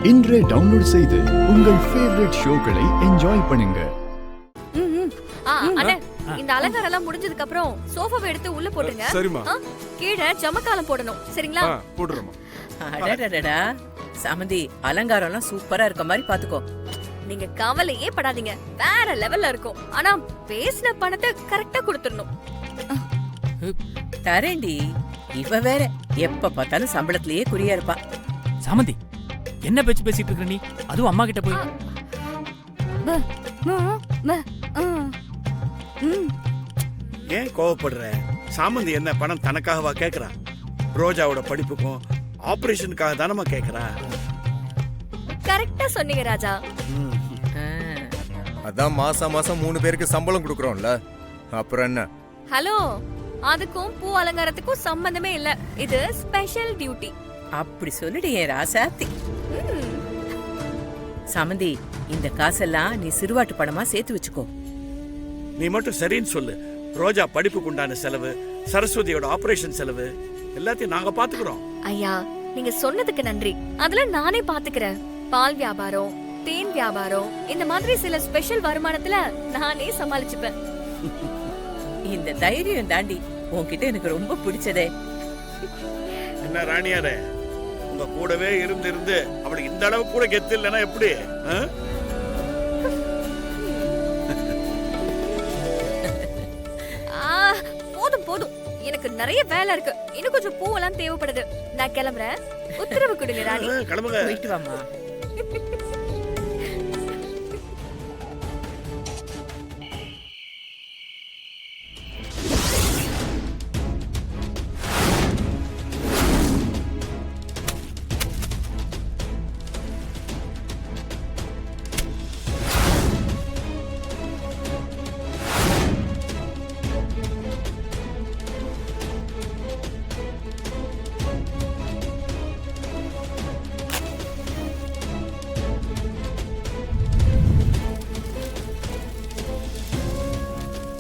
இன்றே டவுன்லோட் செய்து உங்கள் ஃபேவரட் ஷோக்களை என்ஜாய் பண்ணுங்க. அண்ணே, இந்த அலங்காரம் எல்லாம் முடிஞ்சதுக்கு அப்புறம் சோஃபாவை எடுத்து உள்ள போட்டுங்க. சரிமா. கீழே ஜமக்காலம் போடணும், சரிங்களா? போடுறோமா. அடடடடா, சமந்தி அலங்காரம் எல்லாம் சூப்பரா இருக்க மாதிரி பாத்துக்கோ. நீங்க கவலையே படாதீங்க, வேற லெவல்ல இருக்கும். ஆனா பேசின பணத்தை கரெக்டா கொடுத்துடணும். தரேண்டி, இவ வேற எப்ப பார்த்தாலும் சம்பளத்திலேயே குறியா இருப்பா. சாமந்தி, என்ன பேச்சு பேசிட்டு இருக்க நீ? அதுவும் அம்மா கிட்ட போய். ஏன் கோவப்படுற? சாமந்தி என்ன பணம் தனக்காகவா கேக்குறா? ரோஜாவோட படிப்புக்கும் ஆபரேஷனுக்காக தானமா கேக்குறா? கரெக்டா சொன்னீங்க ராஜா. அதான் மாசம் மாசம் 3 பேருக்கு சம்பளம் கொடுக்கறோம்ல, அப்புறம் என்ன? ஹலோ, அதுக்கும் பூ அலங்காரத்துக்கும் சம்பந்தமே இல்ல. இது ஸ்பெஷல் டியூட்டி. அப்படி சொல்லிடு என் ராசாத்தி. சமந்தி, இந்த காசெல்லாம் நீ சிறுவாட்டு பணமா சேர்த்து வச்சுக்கோ. நீ மட்டும் சரின்னு சொல்லு. ரோஜா படிப்புக்கு உண்டான செலவு, சரஸ்வதியோட ஆபரேஷன் செலவு எல்லாத்தையும் நாங்க பாத்துக்கிறோம். ஐயா, நீங்க சொன்னதுக்கு நன்றி. அதெல்லாம் நானே பாத்துக்கிறேன். பால் வியாபாரம், தேன் வியாபாரம், இந்த மாதிரி சில ஸ்பெஷல் வருமானத்துல நானே சமாளிச்சுப்பேன். இந்த தைரியம் தாண்டி உன்கிட்ட எனக்கு ரொம்ப பிடிச்சதே. என்ன ராணியாரே, உங்க கூடவே இருந்து அவளுக்கு இந்த அளவு கூட கெத்து இல்லைன்னா எப்படி? போதும் போதும், எனக்கு நிறைய வேலை இருக்கு. இன்னும் கொஞ்சம் பூவெல்லாம் தேவைப்படுது. நான் கிளம்புறேன். உத்தரவு கொடுங்க ராணி. கிளம்புங்க. போயிட்டு வாமா.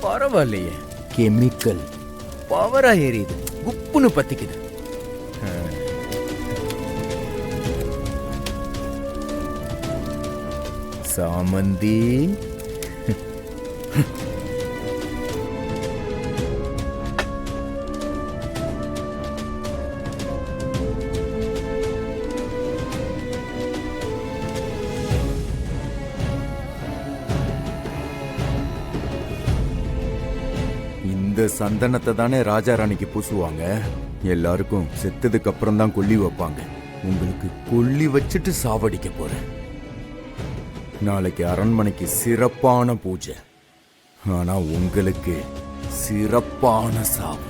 பரவாயில்லையே, கெமிக்கல் பவரா ஏறியுது, குப்புன்னு பத்திக்குது. சாமந்தி, இந்த சந்தனத்தை தானே ராஜா ராணிக்கு பூசுவாங்க. எல்லாருக்கும் செத்ததுக்கு அப்புறம் தான் கொல்லி வைப்பாங்க. உங்களுக்கு கொல்லி வச்சுட்டு சாவடிக்க போறேன். நாளைக்கு அரண்மனைக்கு சிறப்பான பூஜை, ஆனா உங்களுக்கு சிறப்பான சாவு.